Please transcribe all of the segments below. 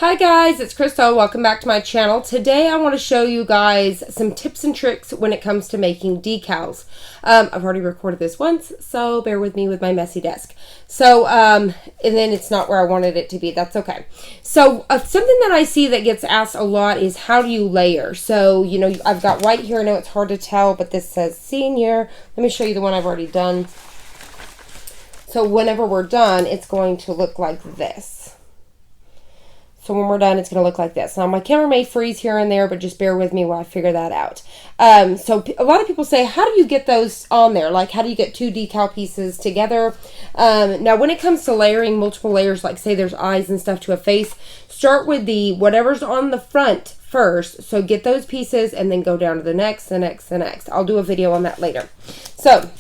Hi guys, it's Crystal. Welcome back to my channel. Today I want to show you guys some tips and tricks when it comes to making decals. I've already recorded this once, so bear with me with my messy desk. So, and then it's not where I wanted it to be. That's okay. So, something that I see that gets asked a lot is how do you layer? So, you know, I've got white here. I know it's hard to tell, but this says senior. Let me show you the one I've already done. So, whenever we're done, it's going to look like this. So when we're done, it's going to look like this. Now, my camera may freeze here and there, but just bear with me while I figure that out. So a lot of people say, how do you get those on there? Like, how do you get two decal pieces together? Now, when it comes to layering multiple layers, like say there's eyes and stuff to a face, start with the whatever's on the front first. So get those pieces and then go down to the next, the next, the next. I'll do a video on that later. So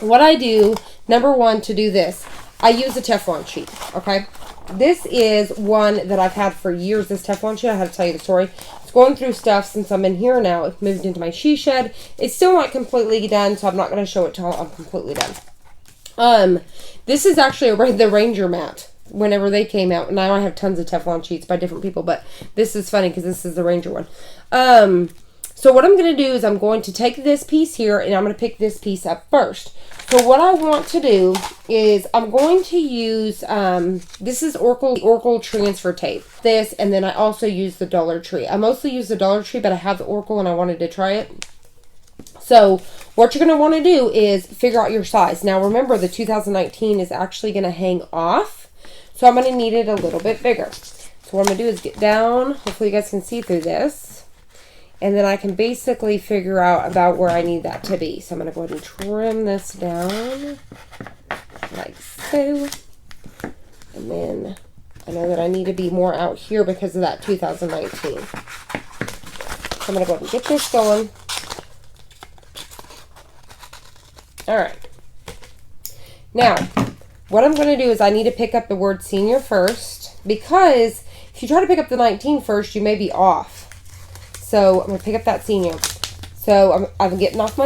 what I do, number one, to do this, I use a Teflon sheet, okay? This is one that I've had for years, this Teflon sheet. I have to tell you the story. It's going through stuff since I'm in here now. It's moved into my she shed. It's still not completely done, so I'm not going to show it till I'm completely done. This is actually the Ranger mat whenever they came out. Now I have tons of Teflon sheets by different people, but this is funny because this is the Ranger one. So what I'm going to do is I'm going to take this piece here and I'm going to pick this piece up first. So what I want to do is I'm going to use, this is Oracle transfer tape. This, and then I also use the Dollar Tree. I mostly use the Dollar Tree, but I have the Oracle and I wanted to try it. So what you're going to want to do is figure out your size. Now remember, the 2019 is actually going to hang off. So I'm going to need it a little bit bigger. So what I'm going to do is get down. Hopefully you guys can see through this. And then I can basically figure out about where I need that to be. So I'm going to go ahead and trim this down like so. And then I know that I need to be more out here because of that 2019. So I'm going to go ahead and get this going. All right. Now, what I'm going to do is I need to pick up the word senior first, because if you try to pick up the 19 first, you may be off. So I'm going to pick up that senior. So I'm getting off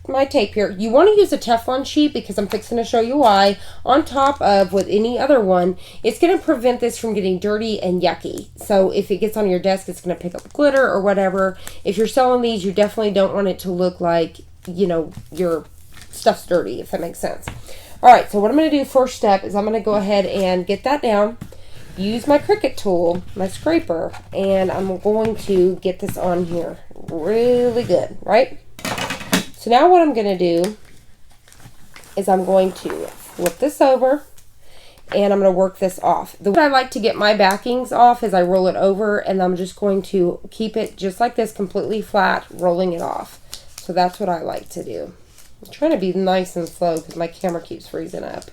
my tape here. You want to use a Teflon sheet because I'm fixing to show you why. On top of with any other one, it's going to prevent this from getting dirty and yucky. So if it gets on your desk, it's going to pick up glitter or whatever. If you're selling these, you definitely don't want it to look like, you know, your stuff's dirty, if that makes sense. All right, so what I'm going to do first step is I'm going to go ahead and get that down. Use my Cricut tool, my scraper, and I'm going to get this on here really good, right? So now what I'm going to do is I'm going to flip this over and I'm going to work this off. The way I like to get my backings off is I roll it over and I'm just going to keep it just like this, completely flat, rolling it off. So that's what I like to do. I'm trying to be nice and slow because my camera keeps freezing up.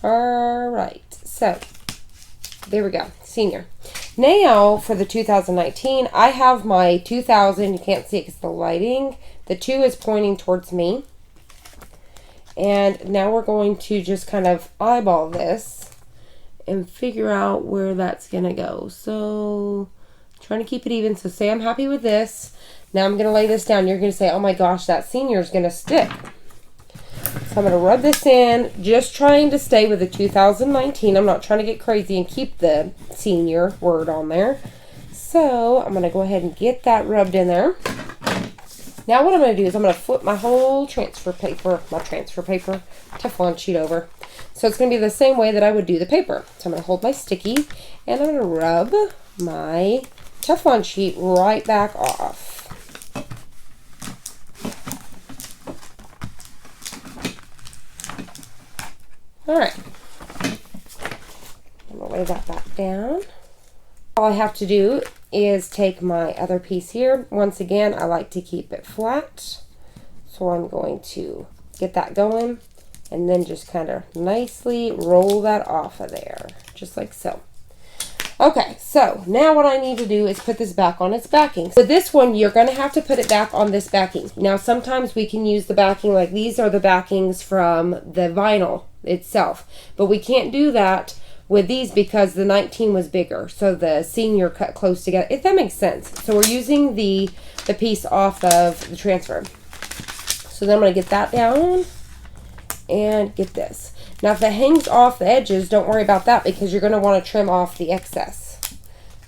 All right, so there we go, senior. Now for the 2019, I have my 2000. You can't see it because the lighting. The 2 is pointing towards me. And now we're going to just kind of eyeball this and figure out where that's going to go. So trying to keep it even. So say I'm happy with this. Now I'm going to lay this down. You're going to say, oh my gosh, that senior is going to stick. So I'm going to rub this in, just trying to stay with the 2019. I'm not trying to get crazy and keep the senior word on there. So I'm going to go ahead and get that rubbed in there. Now what I'm going to do is I'm going to flip my whole Teflon sheet over. So it's going to be the same way that I would do the paper. So I'm going to hold my sticky and I'm going to rub my Teflon sheet right back off. All right, I'm going to lay that back down. All I have to do is take my other piece here. Once again, I like to keep it flat. So I'm going to get that going and then just kind of nicely roll that off of there, just like so. Okay, so now what I need to do is put this back on its backing. So this one, you're going to have to put it back on this backing. Now, sometimes we can use the backing, like these are the backings from the vinyl itself. But we can't do that with these because the 19 was bigger. So the senior cut close together, if that makes sense. So we're using the piece off of the transfer. So then I'm going to get that down and get this. Now if it hangs off the edges, don't worry about that because you're going to want to trim off the excess.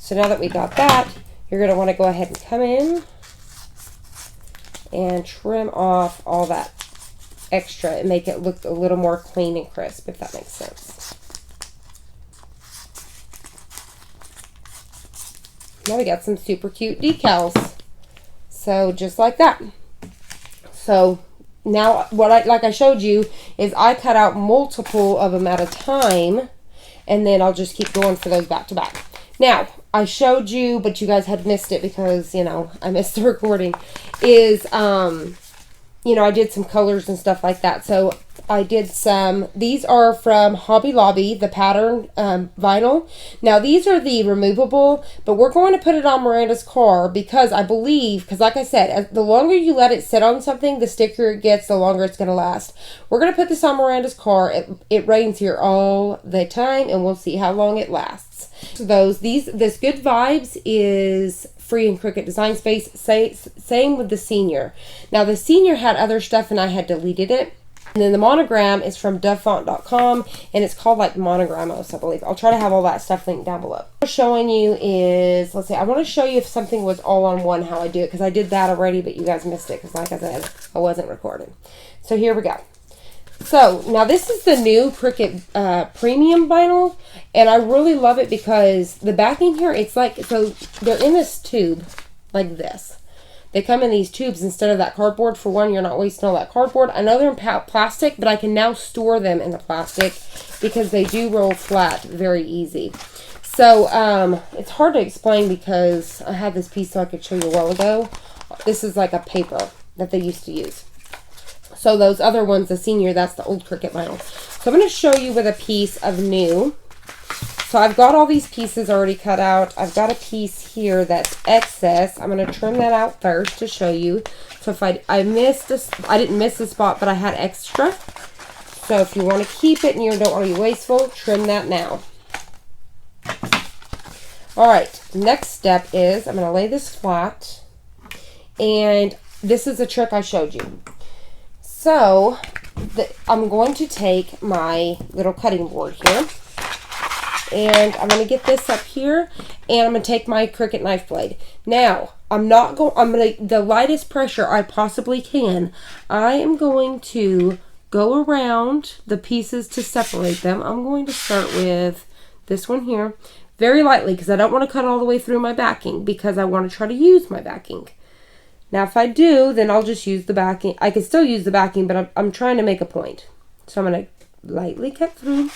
So now that we got that, you're going to want to go ahead and come in and trim off all that extra and make it look a little more clean and crisp, if that makes sense. Now we got some super cute decals. So just like that. So now what like I showed you is I cut out multiple of them at a time, and then I'll just keep going for those back to back. Now, I showed you, but you guys had missed it because, you know, I missed the recording, is, you know, I did some colors and stuff like that. So I did some, these are from Hobby Lobby, the pattern vinyl. Now, these are the removable, but we're going to put it on Miranda's car because I believe, because like I said, the longer you let it sit on something, the stickier it gets, the longer it's going to last. We're going to put this on Miranda's car. It rains here all the time, and we'll see how long it lasts. This Good Vibes is free in Cricut Design Space. Same with the Senior. Now, the Senior had other stuff, and I had deleted it. And then the Monogram is from dovefont.com, and it's called like Monogramos, I believe. I'll try to have all that stuff linked down below. What I'm showing you is, let's see, I want to show you if something was all on one, how I do it, because I did that already, but you guys missed it, because like I said, I wasn't recording. So here we go. So now this is the new Cricut premium vinyl, and I really love it because the backing here, it's like, so they're in this tube like this. They come in these tubes instead of that cardboard. For one, you're not wasting all that cardboard. I know they're in plastic, but I can now store them in the plastic because they do roll flat very easy. So it's hard to explain because I had this piece so I could show you a while ago. This is like a paper that they used to use. So those other ones, the Senior, that's the old Cricut vinyl. So I'm going to show you with a piece of new. So I've got all these pieces already cut out. I've got a piece here that's excess. I'm going to trim that out first to show you. So if I missed this, I didn't miss a spot, but I had extra. So if you want to keep it and you don't want to be wasteful, trim that now. All right, next step is I'm going to lay this flat. And this is a trick I showed you. So I'm going to take my little cutting board here. And I'm going to get this up here, and I'm going to take my Cricut knife blade. Now, I'm going to, the lightest pressure I possibly can, I am going to go around the pieces to separate them. I'm going to start with this one here, very lightly, because I don't want to cut all the way through my backing, because I want to try to use my backing. Now, if I do, then I'll just use the backing. I can still use the backing, but I'm trying to make a point. So I'm going to lightly cut through.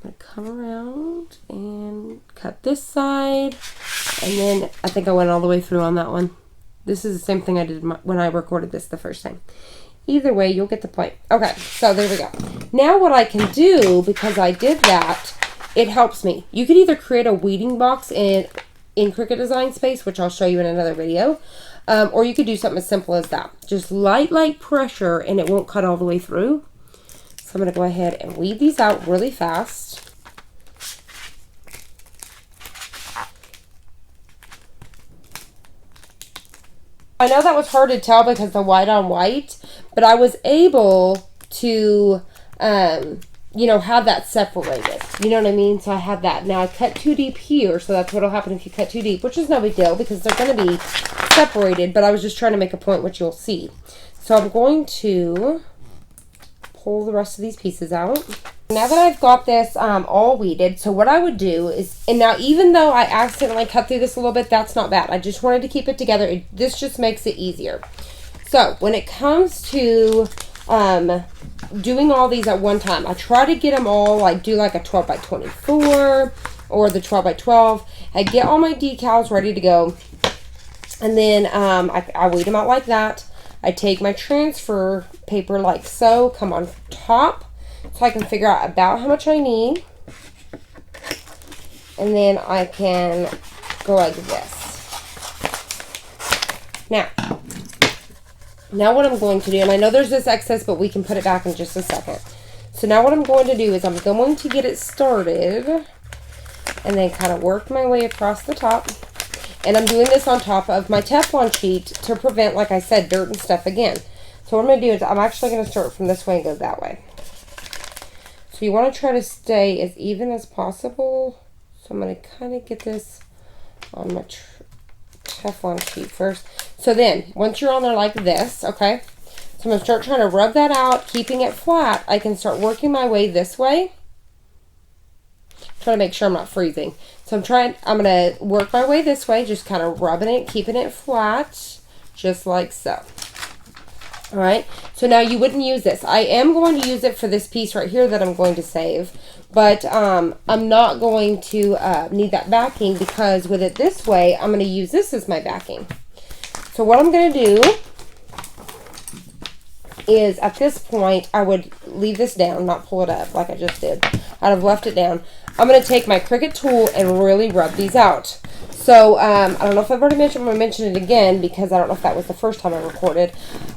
I come around and cut this side, and then I think I went all the way through on that one. This is the same thing I did when I recorded this the first time. Either way, you'll get the point. Okay, so there we go. Now what I can do, because I did that, it helps me. You could either create a weeding box in Cricut Design Space, which I'll show you in another video, or you could do something as simple as that. Just light pressure, and it won't cut all the way through. So I'm going to go ahead and weed these out really fast. I know that was hard to tell because the white on white, but I was able to, you know, have that separated. You know what I mean? So I had that. Now I cut too deep here, so that's what will happen if you cut too deep, which is no big deal because they're going to be separated, but I was just trying to make a point, which you'll see. So I'm going to pull the rest of these pieces out. Now that I've got this all weeded, so what I would do is, and now even though I accidentally cut through this a little bit, that's not bad. I just wanted to keep it together. This just makes it easier. So when it comes to doing all these at one time, I try to get them all, like do like a 12 by 24 or the 12 by 12. I get all my decals ready to go, and then I weed them out like that. I take my transfer paper like so, come on top, so I can figure out about how much I need. And then I can go like this. Now what I'm going to do, and I know there's this excess, but we can put it back in just a second. So now what I'm going to do is I'm going to get it started and then kind of work my way across the top. And I'm doing this on top of my Teflon sheet to prevent, like I said, dirt and stuff again. So what I'm going to do is I'm actually going to start from this way and go that way. So you want to try to stay as even as possible. So I'm going to kind of get this on my Teflon sheet first. So then, once you're on there like this, okay, so I'm going to start trying to rub that out, keeping it flat. I can start working my way this way. Trying to make sure I'm not freezing. So I'm going to work my way this way, just kind of rubbing it, keeping it flat, just like so. All right, so now you wouldn't use this. I am going to use it for this piece right here that I'm going to save, but I'm not going to need that backing, because with it this way, I'm going to use this as my backing. So what I'm going to do is, at this point, I would leave this down, not pull it up like I just did. I'd have left it down. I'm going to take my Cricut tool and really rub these out. So, I don't know if I've already mentioned, I'm going to mention it again because I don't know if that was the first time I recorded.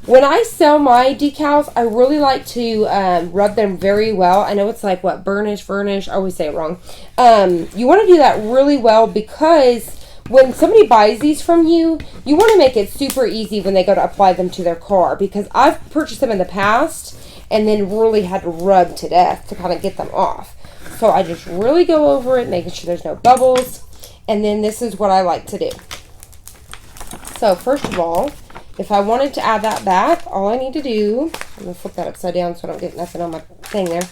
When I sell my decals, I really like to rub them very well. I know it's like, what, burnish, I always say it wrong. You want to do that really well, because when somebody buys these from you, you want to make it super easy when they go to apply them to their car, because I've purchased them in the past and then really had to rub to death to kind of get them off. So I just really go over it, making sure there's no bubbles. And then this is what I like to do. So first of all, if I wanted to add that back, all I need to do, I'm going to flip that upside down so I don't get nothing on my thing there.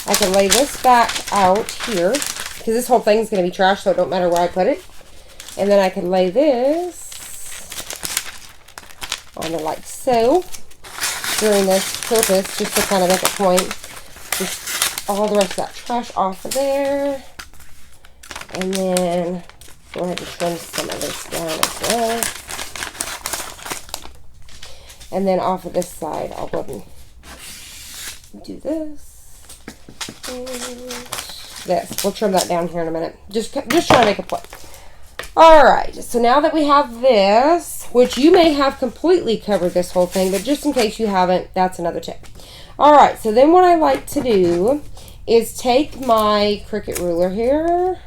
I can lay this back out here, because this whole thing is going to be trash, so it don't matter where I put it. And then I can lay this on there like so, during this purpose, just to kind of make a point. Just all the rest of that trash off of there. And then go ahead and trim some of this down as well. And then off of this side, I'll go ahead and do this. And this. We'll trim that down here in a minute. Just try to make a point. Alright, so now that we have this, which you may have completely covered this whole thing, but just in case you haven't, that's another tip. Alright, so then what I like to do is take my Cricut ruler here,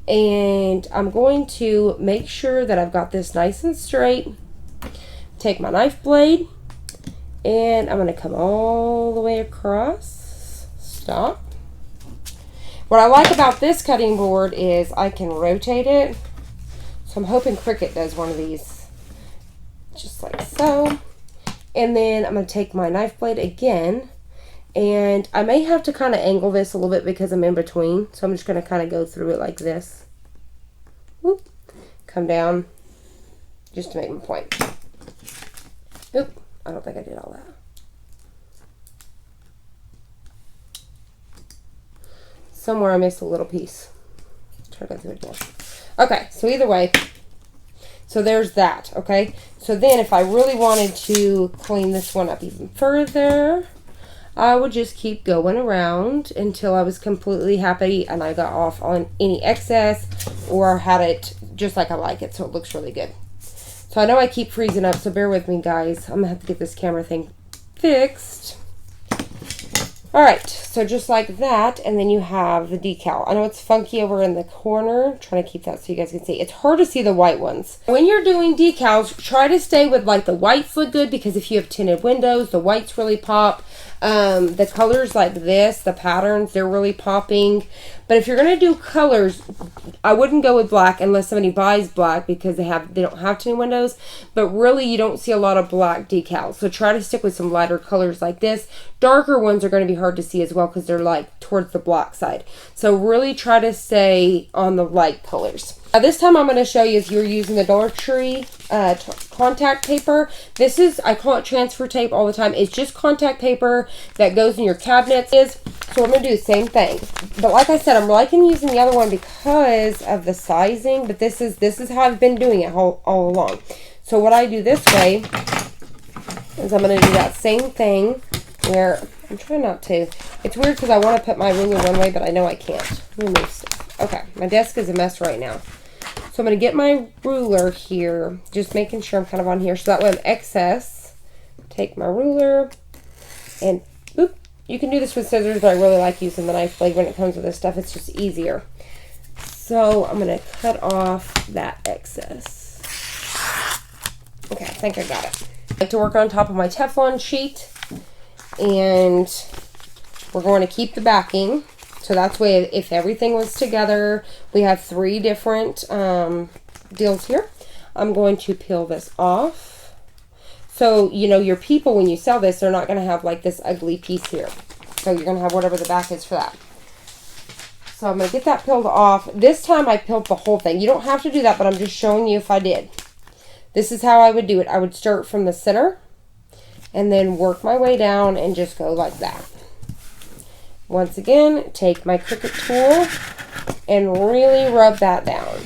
and I'm going to make sure that I've got this nice and straight. Take my knife blade, and I'm going to come all the way across. Stop. What I like about this cutting board is I can rotate it. So I'm hoping Cricut does one of these. Just like so. And then I'm going to take my knife blade again. And I may have to kind of angle this a little bit because I'm in between. So I'm just going to kind of go through it like this. Whoop. Come down. Just to make my point. Oop. I don't think I did all that. Somewhere I missed a little piece. Try to go through it again. Okay, so either way, so there's that, okay? So then if I really wanted to clean this one up even further, I would just keep going around until I was completely happy and I got off on any excess or had it just like I like it, so it looks really good. So I know I keep freezing up, so bear with me, guys. I'm going to have to get this camera thing fixed. Alright, so just like that, and then you have the decal. I know it's funky over in the corner. I'm trying to keep that so you guys can see. It's hard to see the white ones. When you're doing decals, try to stay with like the whites look good, because if you have tinted windows, the whites really pop. The colors like this, the patterns, they're really popping. But if you're going to do colors, I wouldn't go with black unless somebody buys black because they don't have tinted windows. But really, you don't see a lot of black decals. So try to stick with some lighter colors like this. Darker ones are going to be hard to see as well because they're like towards the black side. So really try to stay on the light colors. Now this time I'm going to show you, if you're using the Dollar Tree contact paper. This is, I call it transfer tape all the time. It's just contact paper that goes in your cabinets. So I'm going to do the same thing. But like I said, I'm liking using the other one because of the sizing. But this is how I've been doing it all along. So what I do this way is I'm going to do that same thing where I'm trying not to. It's weird because I want to put my ruler one way, but I know I can't. Let me move stuff. Okay, my desk is a mess right now. So I'm going to get my ruler here, just making sure I'm kind of on here, so that way I'm excess. Take my ruler, and oop, you can do this with scissors, but I really like using the knife blade when it comes with this stuff. It's just easier. So I'm going to cut off that excess. Okay, I think I got it. I like to work on top of my Teflon sheet, and we're going to keep the backing. So that's way if everything was together. We have 3 different deals here. I'm going to peel this off. So, you know, your people, when you sell this, they're not going to have like this ugly piece here. So you're going to have whatever the back is for that. So I'm going to get that peeled off. This time I peeled the whole thing. You don't have to do that, but I'm just showing you if I did. This is how I would do it. I would start from the center and then work my way down and just go like that. Once again, take my Cricut tool and really rub that down.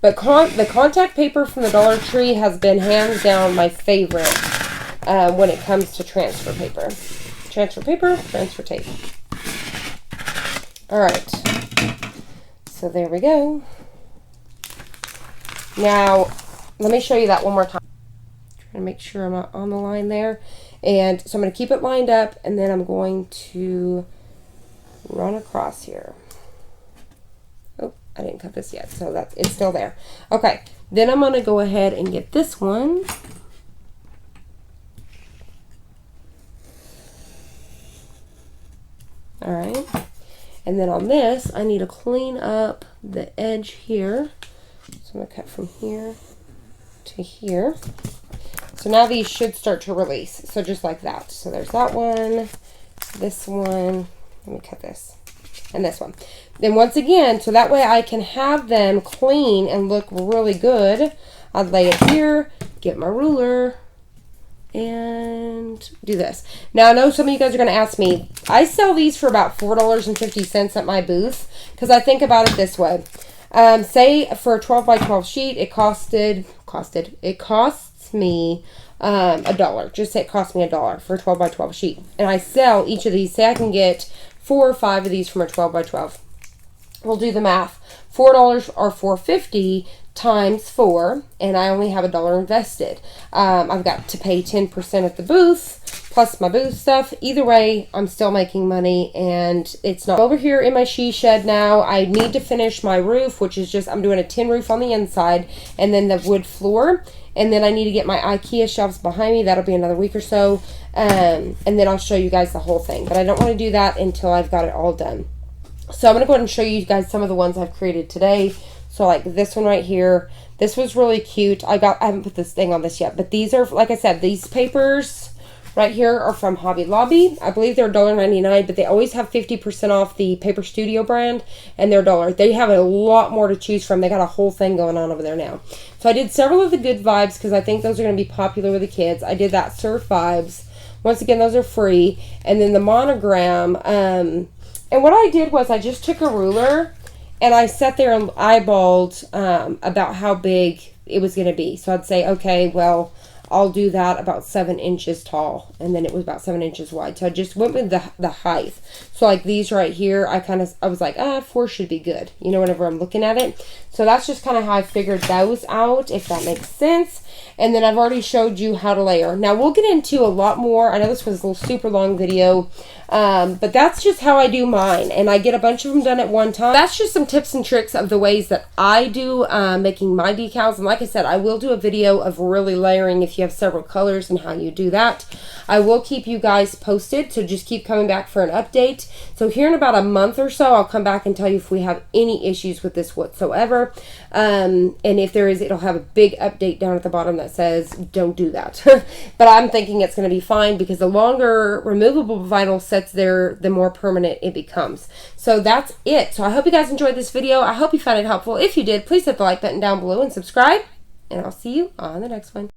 But the contact paper from the Dollar Tree has been hands down my favorite when it comes to transfer paper. Transfer paper, transfer tape. Alright, so there we go. Now, let me show you that one more time. Trying to make sure I'm not on the line there. And so I'm going to keep it lined up, and then I'm going to run across here. Oh, I didn't cut this yet, so it's still there. Okay, then I'm going to go ahead and get this one. Alright. And then on this, I need to clean up the edge here. So I'm going to cut from here to here. So now these should start to release. So just like that. So there's that one, this one. Let me cut this. And this one. Then once again, so that way I can have them clean and look really good. I'd lay it here, get my ruler, and do this. Now, I know some of you guys are going to ask me, I sell these for about $4.50 at my booth, because I think about it this way. Say for a 12 by 12 sheet, it costs me $1. Just say it cost me $1 for a 12 by 12 sheet. And I sell each of these. Say I can get 4 or 5 of these from a 12 by 12. We'll do the math. $4 or $4.50 times 4, and I only have $1 invested. I've got to pay 10% at the booth, plus my booth stuff. Either way, I'm still making money, and it's not over here in my she shed now. I need to finish my roof, which is just, I'm doing a tin roof on the inside, and then the wood floor, and then I need to get my IKEA shelves behind me. That'll be another week or so, and then I'll show you guys the whole thing, but I don't want to do that until I've got it all done. So I'm going to go ahead and show you guys some of the ones I've created today. So like this one right here, this was really cute. I haven't put this thing on this yet, but these are, like I said, these papers right here are from Hobby Lobby. I believe they're $1.99, but they always have 50% off the Paper Studio brand, and they're $1. They have a lot more to choose from. They got a whole thing going on over there now. So I did several of the Good Vibes because I think those are going to be popular with the kids. I did that Surf Vibes. Once again, those are free. And then the Monogram. And what I did was I just took a ruler and I sat there and eyeballed about how big it was going to be. So I'd say, okay, well, I'll do that about 7 inches tall. And then it was about 7 inches wide. So I just went with the height. So like these right here, I was like, 4 should be good. You know, whenever I'm looking at it. So that's just kind of how I figured those out, if that makes sense. And then I've already showed you how to layer. Now we'll get into a lot more. I know this was a little super long video. But that's just how I do mine, and I get a bunch of them done at one time. That's just some tips and tricks of the ways that I do making my decals. And like I said, I will do a video of really layering if you have several colors and how you do that. I will keep you guys posted, so just keep coming back for an update. So here in about a month or so, I'll come back and tell you if we have any issues with this whatsoever. And if there is, it'll have a big update down at the bottom that says don't do that. But I'm thinking it's going to be fine, because the longer removable vinyl sets there, the more permanent it becomes. So that's it. So I hope you guys enjoyed this video. I hope you found it helpful. If you did, please hit the like button down below and subscribe, and I'll see you on the next one.